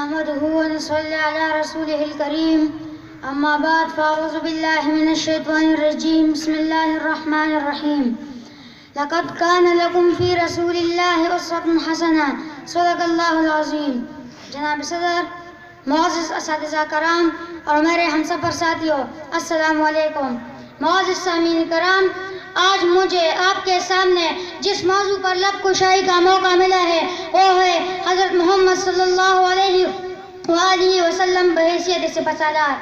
نحمده ونصلي على رسوله الكريم أما بعد فأعوذ بالله من الشيطان الرجيم بسم الله الرحمن الرحيم لقد كان لكم في رسول الله أسوة حسنة صدق الله العظيم. جناب صدر، معزز اساتذہ کرام اور میرے ہم سفر ساتھیوں، السلام علیکم. معزز سامعین کرام، آج مجھے آپ کے سامنے جس موضوع پر لب کشائی کا موقع ملا ہے وہ ہے حضرت محمد صلی اللہ علیہ وآلہ وسلم بحیثیت سپاسالار.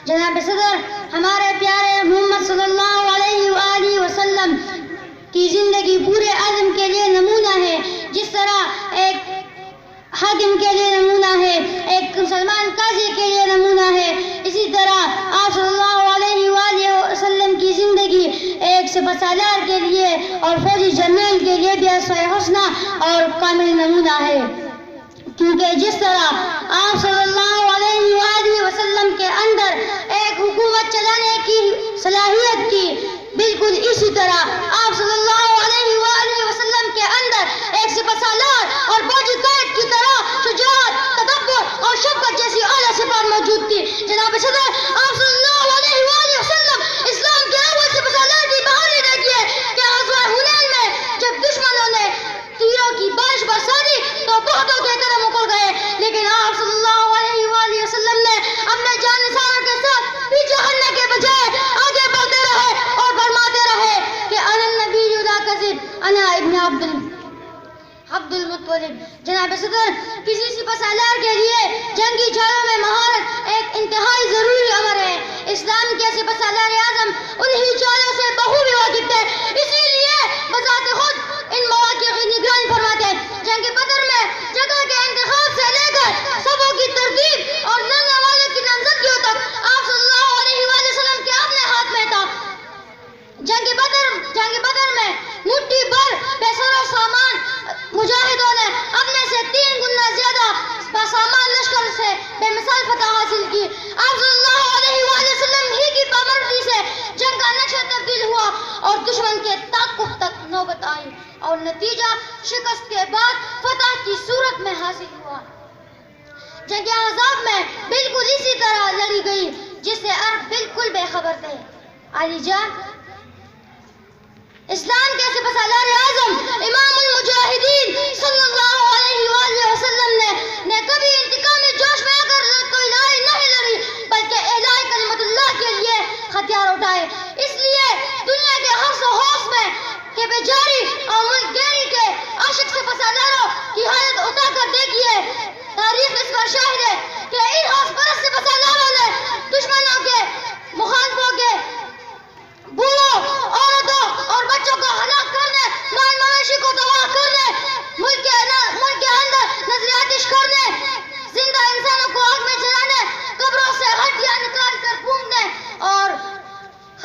جناب صدر، ہمارے پیارے محمد صلی اللہ علیہ وآلہ وسلم کی زندگی پورے عالم کے لیے نمونہ ہے. جس طرح ایک حاکم کے لیے نمونہ ہے، ایک مسلمان قاضی کے لیے نمونہ ہے، اسی طرح آپ صلی اللہ علیہ وآلہ وسلم کی زندگی ایک سپاسالار کے لیے اور فوجی جنرل کے لیے بھی اسوہ حسنہ اور کامل نمونہ ہے. کیونکہ جس طرح آپ صلی اللہ علیہ وآلہ وسلم کے اندر ایک حکومت چلانے کی صلاحیت کی، بالکل اسی طرح آپ صلی اللہ علیہ وآلہ وسلم کے اندر ایک سپاسالار اور فوجی قائد کی طرح شجاعت، تدبر اور شفقت جیسی اعلیٰ صفات موجود تھی. جناب صدر، آپ صلی اللہ علیہ وآلہ وسلم اسلام کے اول سپاسالار کی بحالی دیکھیے کہ غزوہ حنین میں جب دشمنوں نے تیروں کی بارش برسا دی تو بہتوں کے قدم اکھڑ گئے، لیکن آپ صلی اللہ علیہ وآلہ وسلم نے اپنے جانثاروں کے ساتھ پیچھے ہٹنے کے بجائے آگے بڑھتے رہے اور فرماتے رہے کہ انا النبی لا کذب انا ابن عبد المطلب. جناب صدر، کسی سپاسالار کے لیے جنگی چالوں میں مہارت ایک انتہائی ضروری امر ہے. اسلام کے سپاسالار اعظم انہی چالوں سے بخوبی واقف تھے، اسی لیے بذات خود ان مواقع کی نگرانی فرماتے ہیں. جنگ بدر میں جگہ کے انتخاب سے لے کر صفوں کی ترتیب اور لڑنے والے کی نامزدگیوں تک آپ صلی اللہ علیہ وآلہ وسلم کے اپنے ہاتھ میں تھا. جنگ بدر میں مٹھی بھر بے سر و سامان مجاہدوں نے اپنے سے 3 گنا زیادہ بسامان لشکر سے بے مثال فتح حاصل کی. آپ صلی اللہ علیہ وآلہ وسلم ہی کی پامردی سے جنگ کا نقشہ تبدیل ہوا اور دشمن کے تعاقب تک نوبت آئی اور نتیجہ شکست کے بعد فتح کی صورت میں حاصل ہوا. جنگ احزاب میں بالکل اسی طرح لڑی گئی جس سے عرب بالکل بے خبر تھے. علی جان، اسلام کے سپاسالار اعظم امام المجاہدین صلی اللہ علیہ وآلہ وسلم نے کبھی انتقامی جوش میں آ کر کوئی لڑائی نہیں لڑی، بلکہ اعلاء کلمت اللہ کے لیے ہتھیار اٹھائے. اس لیے دنیا کے ہر ہوش میں کہ بیجاری اور ملک گیری کے عاشق سپاسالاروں کی حالت اٹھا کر دیکھیے. تاریخ اس پر شاہد ہے کہ ان ہوش پرست سپاسالاروں نے دشمنوں کے، مخالفوں کے، بوڑھوں، عورتوں اور بچوں کو ہلاک کرنے، مال مویشی کو تباہ کرنے، ملک کے اندر نظریاتش کرنے، زندہ انسانوں کو آگ میں جلانے، قبروں سے ہڈیاں نکال کر پھونکنے اور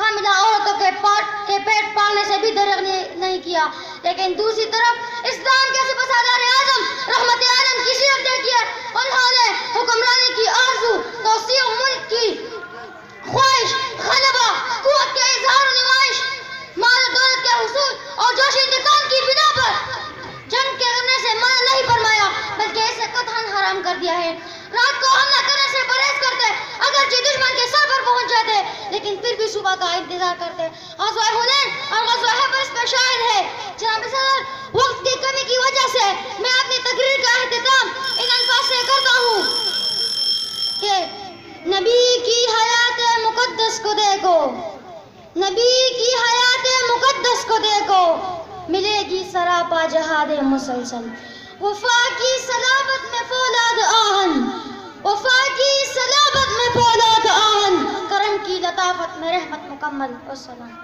حاملہ عورتوں کے پیٹ پالنے سے بھی درغ نہیں کیا. لیکن دوسری طرف اسلام کے سپاسالار اعظم رحمت عالم کی سیرت دیکھیے. انہوں نے حکمرانی کی آرزو، توسیع ملک کی خواہش، غلبہ، قوت کے اظہار و نمائش، مال و دولت کے حصول اور جوش انتقام کی بنا پر جنگ کرنے سے منع نہیں فرمایا، بلکہ اسے قطعاً حرام کر دیا ہے. رات کو حملہ کرنے سے پرہیز کرتے، اگرچہ دشمن کے سر پر پہنچ جاتے لیکن پھر بھی صبح کا انتظار کرتے. غزوہ حنین اور غزوہ خیبر اس پر شاہد ہے. جناب صدر، وقت کی کمی کی وجہ سے میں اپنی تقریر کا اختتام ان الفاظ سے کرتا ہوں کہ نبی کی حیات مقدس کو دیکھو، نبی کی حیات مقدس کو دیکھو، ملے گی سراپا جہاد مسلسل. وفا کی صلابت میں فولاد آہن، وفا کی صلابت میں فولاد آہن، کرم کی لطافت میں رحمت مکمل. والسلام.